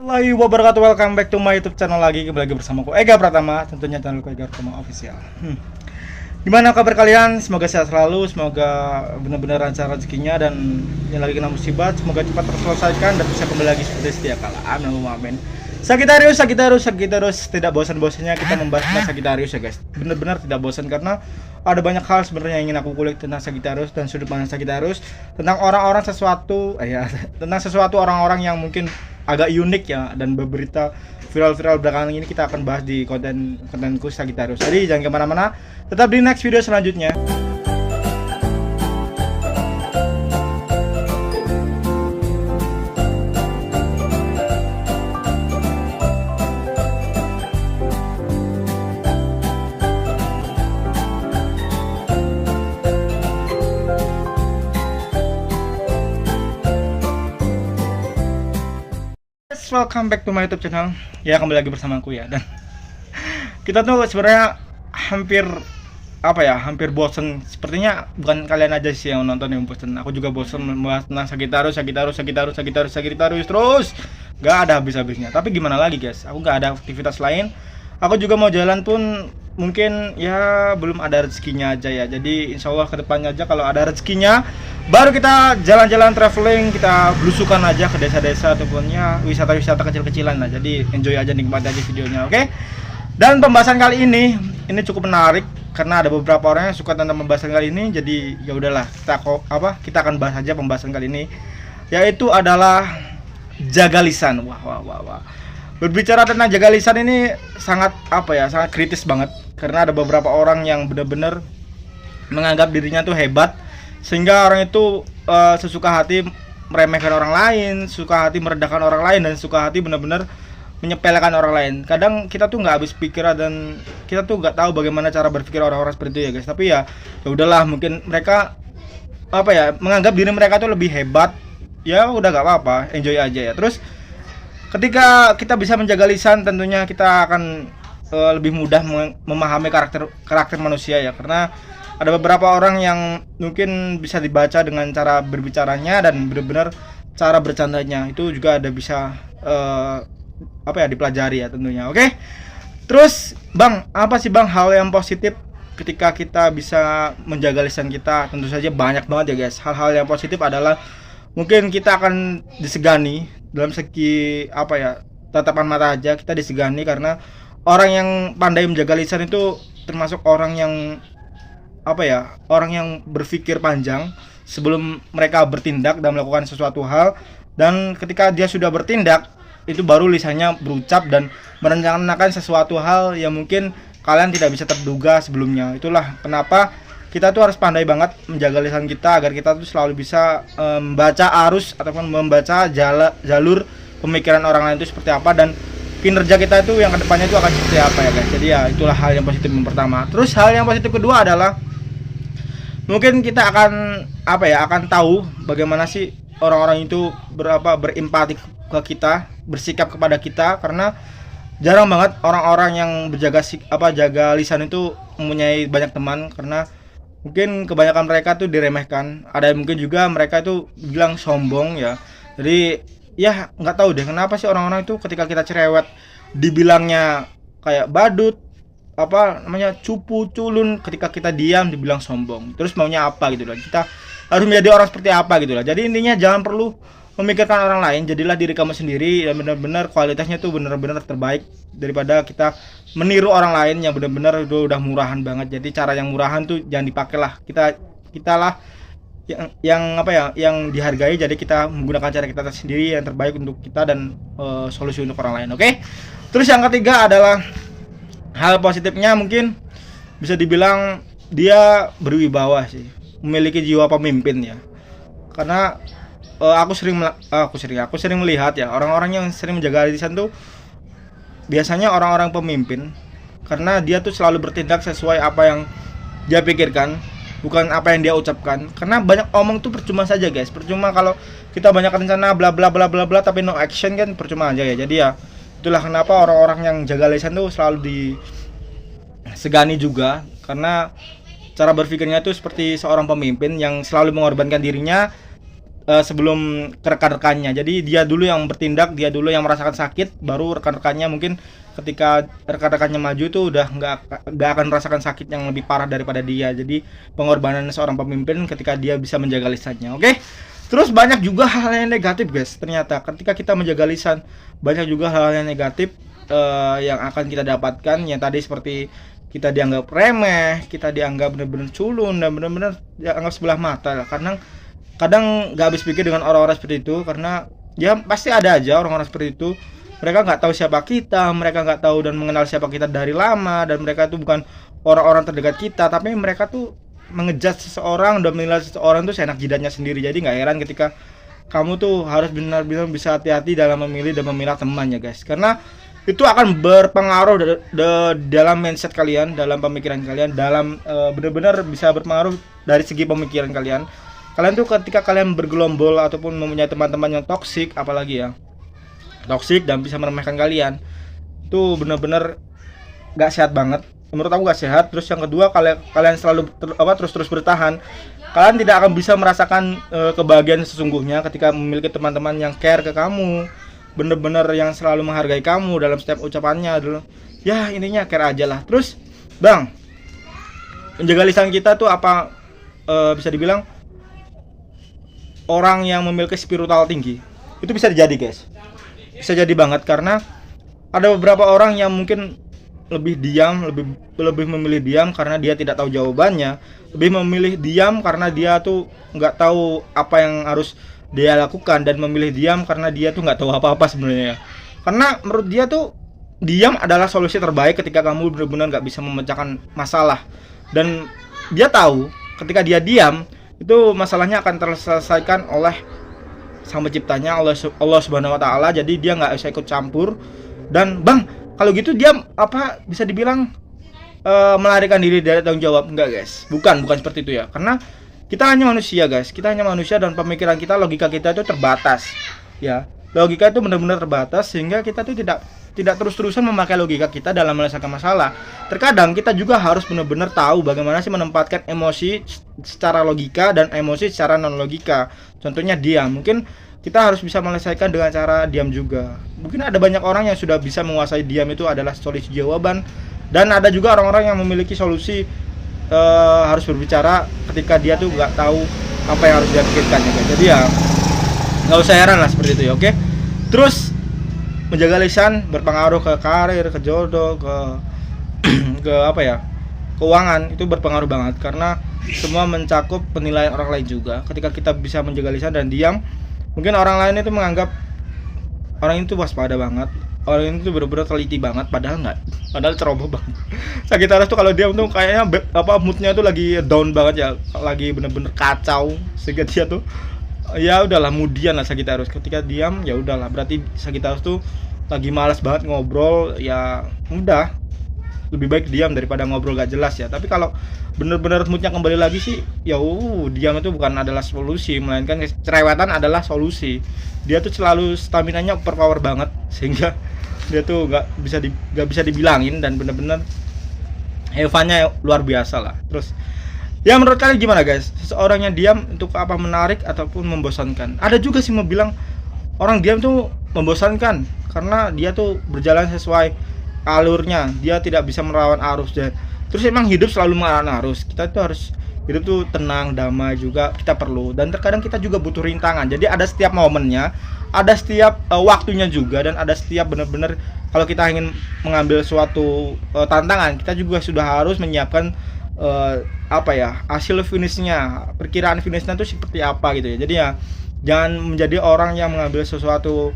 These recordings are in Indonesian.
Warahmatullahi wabarakatuh. Welcome back to my YouTube channel lagi. Kembali lagi bersama aku Ega Pratama, tentunya channelku Ega Pratama Official. Gimana kabar kalian? Semoga sehat selalu, semoga benar-benar lancar rezekinya, dan yang lagi kena musibah semoga cepat terselesaikan dan bisa kembali lagi seperti sedia kala. Amin. Sagittarius, tidak bosan-bosannya kita membahas tentang Sagittarius ya guys. Benar-benar tidak bosan karena ada banyak hal sebenarnya yang ingin aku kulik tentang Sagittarius dan sudut pandang Sagittarius, tentang orang-orang tentang sesuatu orang-orang yang mungkin agak unik ya, dan berberita viral-viral belakangan ini kita akan bahas di kontenku Sagittarius. Jadi jangan kemana-mana, tetap di next video selanjutnya. Welcome back to my YouTube channel. Ya, kembali lagi bersama aku ya. Dan kita tuh sebenarnya hampir bosen. Sepertinya bukan kalian aja sih yang nonton yang bosen. Aku juga bosen membahas tentang Sagittarius terus. Gak ada habis-habisnya. Tapi gimana lagi guys? Aku gak ada aktivitas lain. Aku juga mau jalan pun mungkin ya belum ada rezekinya aja ya. Jadi insya Allah kedepannya aja kalau ada rezekinya baru kita jalan-jalan traveling, kita belusukan aja ke desa-desa ataupun ya wisata-wisata kecil-kecilan lah. Jadi enjoy aja, nikmati aja videonya, oke? Dan pembahasan kali ini cukup menarik karena ada beberapa orang yang suka tentang pembahasan kali ini. Jadi ya udahlah, kita akan bahas aja pembahasan kali ini, yaitu adalah jaga lisan. Wah. Berbicara tentang jaga lisan ini sangat sangat kritis banget karena ada beberapa orang yang benar-benar menganggap dirinya tuh hebat, sehingga orang itu sesuka hati meremehkan orang lain, suka hati merendahkan orang lain, dan suka hati benar-benar menyepelekan orang lain. Kadang kita tuh nggak habis pikir dan kita tuh nggak tahu bagaimana cara berpikir orang-orang seperti itu ya guys. Tapi ya udahlah, mungkin mereka menganggap diri mereka tuh lebih hebat. Ya udah nggak apa-apa, enjoy aja ya. Terus ketika kita bisa menjaga lisan, tentunya kita akan lebih mudah memahami karakter manusia ya, karena ada beberapa orang yang mungkin bisa dibaca dengan cara berbicaranya dan benar-benar cara bercandanya. Itu juga ada bisa dipelajari ya tentunya. Oke. Terus Bang, apa sih Bang hal yang positif ketika kita bisa menjaga lisan kita? Tentu saja banyak banget ya guys. Hal-hal yang positif adalah mungkin kita akan disegani dalam segi tatapan mata aja kita disegani, karena orang yang pandai menjaga lisan itu termasuk orang yang orang yang berpikir panjang sebelum mereka bertindak dan melakukan sesuatu hal, dan ketika dia sudah bertindak itu baru lisannya berucap dan merencanakan sesuatu hal yang mungkin kalian tidak bisa terduga sebelumnya. Itulah kenapa kita tuh harus pandai banget menjaga lisan kita agar kita tuh selalu bisa membaca arus ataupun membaca jalur pemikiran orang lain itu seperti apa, dan kinerja kita itu yang kedepannya itu akan seperti apa ya guys. Jadi ya itulah hal yang positif yang pertama. Terus hal yang positif kedua adalah mungkin kita akan tahu bagaimana sih orang-orang itu berempati ke kita, bersikap kepada kita, karena jarang banget orang-orang yang jaga lisan itu mempunyai banyak teman, karena mungkin kebanyakan mereka tuh diremehkan. Ada mungkin juga mereka itu bilang sombong ya. Jadi ya nggak tahu deh kenapa sih orang-orang itu ketika kita cerewet dibilangnya kayak badut, cupu, culun, ketika kita diam dibilang sombong. Terus maunya apa gitu lah. Kita harus menjadi orang seperti apa gitu lah. Jadi intinya jangan perlu memikirkan orang lain, jadilah diri kamu sendiri dan benar-benar kualitasnya tuh benar-benar terbaik daripada kita meniru orang lain yang benar-benar udah murahan banget. Jadi cara yang murahan tuh jangan dipakai lah. Kita lah yang dihargai. Jadi kita menggunakan cara kita sendiri yang terbaik untuk kita dan solusi untuk orang lain. Oke? Terus yang ketiga adalah hal positifnya, mungkin bisa dibilang dia berwibawa sih, memiliki jiwa pemimpin ya. Karena aku sering melihat ya, orang-orang yang sering menjaga lisan tuh biasanya orang-orang pemimpin, karena dia tuh selalu bertindak sesuai apa yang dia pikirkan, bukan apa yang dia ucapkan. Karena banyak omong tuh percuma saja guys. Percuma kalau kita banyak rencana bla bla bla bla bla tapi no action kan percuma aja ya. Jadi ya itulah kenapa orang-orang yang jaga lisan tuh selalu disegani juga, karena cara berpikirnya itu seperti seorang pemimpin yang selalu mengorbankan dirinya sebelum ke rekan-rekannya. Jadi dia dulu yang bertindak, dia dulu yang merasakan sakit, baru rekan-rekannya mungkin ketika rekan-rekannya maju itu udah nggak akan merasakan sakit yang lebih parah daripada dia. Jadi pengorbanan seorang pemimpin ketika dia bisa menjaga lisannya. Oke. Terus banyak juga hal yang negatif guys. Ternyata ketika kita menjaga lisan, banyak juga hal yang negatif yang akan kita dapatkan. Yang tadi seperti kita dianggap remeh, kita dianggap benar-benar culun dan benar-benar dianggap sebelah mata lah. Karena kadang nggak habis pikir dengan orang-orang seperti itu, karena ya pasti ada aja orang-orang seperti itu. Mereka nggak tahu siapa kita, mereka nggak tahu dan mengenal siapa kita dari lama, dan mereka itu bukan orang-orang terdekat kita, tapi mereka tuh mengejat seseorang dan menilai seseorang tuh seenak jidatnya sendiri. Jadi nggak heran ketika kamu tuh harus benar-benar bisa hati-hati dalam memilih dan memilah teman ya guys, karena itu akan berpengaruh dalam mindset kalian, dalam pemikiran kalian, dalam benar-benar bisa berpengaruh dari segi pemikiran kalian. Kalian tuh ketika kalian bergelombol ataupun mempunyai teman-teman yang toksik, apalagi ya toksik dan bisa meremehkan kalian, itu benar-benar gak sehat banget. Menurut aku gak sehat. Terus yang kedua, kalian selalu terus bertahan, kalian tidak akan bisa merasakan kebahagiaan sesungguhnya ketika memiliki teman-teman yang care ke kamu, benar-benar yang selalu menghargai kamu dalam setiap ucapannya dulu. Ya intinya care aja lah. Terus bang, menjaga lisan kita tuh apa bisa dibilang orang yang memiliki spiritual tinggi, itu bisa jadi guys, bisa jadi banget. Karena ada beberapa orang yang mungkin lebih diam, lebih memilih diam karena dia tidak tahu jawabannya, lebih memilih diam karena dia tuh nggak tahu apa yang harus dia lakukan, dan memilih diam karena dia tuh nggak tahu apa-apa sebenarnya. Karena menurut dia tuh diam adalah solusi terbaik ketika kamu benar-benar nggak bisa memecahkan masalah, dan dia tahu ketika dia diam itu masalahnya akan terselesaikan oleh Sang Penciptanya, Allah Subhanahu Wa Taala. Jadi dia nggak bisa ikut campur. Dan bang, kalau gitu dia apa bisa dibilang melarikan diri dari tanggung jawab? Enggak guys, bukan seperti itu ya. Karena kita hanya manusia guys, kita hanya manusia dan pemikiran kita, logika kita itu terbatas ya. Logika itu benar-benar terbatas, sehingga kita tuh tidak terus-terusan memakai logika kita dalam menyelesaikan masalah. Terkadang kita juga harus benar-benar tahu bagaimana sih menempatkan emosi secara logika dan emosi secara non logika. Contohnya diam, mungkin kita harus bisa menyelesaikan dengan cara diam juga. Mungkin ada banyak orang yang sudah bisa menguasai diam itu adalah solusi jawaban, dan ada juga orang-orang yang memiliki solusi harus berbicara ketika dia tuh nggak tahu apa yang harus dia pikirkan ya. Jadi ya nggak usah heran lah seperti itu ya. Oke. Terus menjaga lisan berpengaruh ke karir, ke jodoh, ke apa ya, keuangan, itu berpengaruh banget karena semua mencakup penilaian orang lain juga. Ketika kita bisa menjaga lisan dan diam, mungkin orang lain itu menganggap orang itu waspada banget, orang itu benar-benar teliti banget, padahal enggak, padahal ceroboh banget. Sagittarius tuh kalau diam tuh kayaknya moodnya tuh lagi down banget ya, lagi bener-bener kacau, sehingga dia tuh ya udahlah mudian lah Sagittarius. Ketika diam ya udahlah, berarti Sagittarius tuh lagi malas banget ngobrol, ya udah lebih baik diam daripada ngobrol gak jelas ya. Tapi kalau bener-bener moodnya kembali lagi sih ya diam itu bukan adalah solusi, melainkan cerewetan adalah solusi. Dia tuh selalu staminanya overpower banget, sehingga dia tuh gak bisa dibilangin, dan bener-bener hevannya luar biasa lah. Terus ya menurut kalian gimana guys? Seseorang yang diam untuk apa, menarik ataupun membosankan? Ada juga sih mau bilang orang diam tuh membosankan karena dia tuh berjalan sesuai alurnya, dia tidak bisa melawan arus. Dan terus emang hidup selalu melawan arus. Kita tuh harus hidup tuh tenang, damai juga kita perlu, dan terkadang kita juga butuh rintangan. Jadi ada setiap momennya, ada setiap waktunya juga, dan ada setiap benar-benar kalau kita ingin mengambil suatu tantangan, kita juga sudah harus menyiapkan hasil finishnya, perkiraan finishnya itu seperti apa gitu ya. Jadi ya jangan menjadi orang yang mengambil sesuatu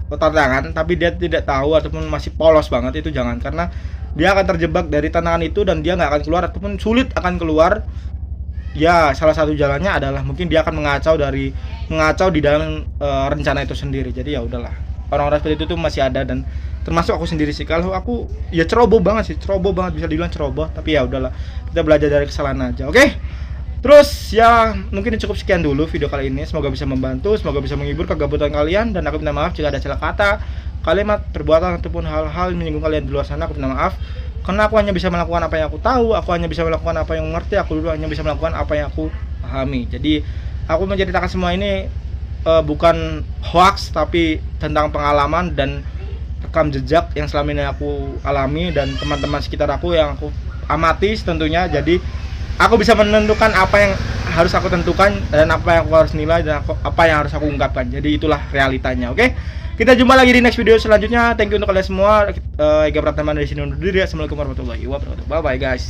tantangan tapi dia tidak tahu ataupun masih polos banget, itu jangan, karena dia akan terjebak dari tantangan itu dan dia nggak akan keluar ataupun sulit akan keluar. Ya salah satu jalannya adalah mungkin dia akan mengacau di dalam rencana itu sendiri. Jadi ya udahlah, orang-orang seperti itu tuh masih ada, dan termasuk aku sendiri sih. Kalau aku ya ceroboh banget, bisa dibilang ceroboh, tapi ya udahlah, kita belajar dari kesalahan aja. Oke? Terus ya mungkin cukup sekian dulu video kali ini. Semoga bisa membantu, semoga bisa menghibur kegabutan kalian, dan aku minta maaf jika ada salah kata, kalimat, perbuatan ataupun hal-hal yang menyinggung kalian di luar sana. Aku minta maaf karena aku hanya bisa melakukan apa yang aku tahu, aku hanya bisa melakukan apa yang mengerti, aku dulu hanya bisa melakukan apa yang aku pahami. Jadi aku menceritakan semua ini bukan hoax, tapi tentang pengalaman dan rekam jejak yang selama ini aku alami dan teman-teman sekitar aku yang aku amati tentunya. Jadi aku bisa menentukan apa yang harus aku tentukan dan apa yang aku harus nilai dan apa yang harus aku ungkapkan. Jadi itulah realitanya. Oke, kita jumpa lagi di next video selanjutnya. Thank you untuk kalian semua. Ega Pratama dari sini undur diri. Assalamualaikum warahmatullahi wabarakatuh. Bye bye guys.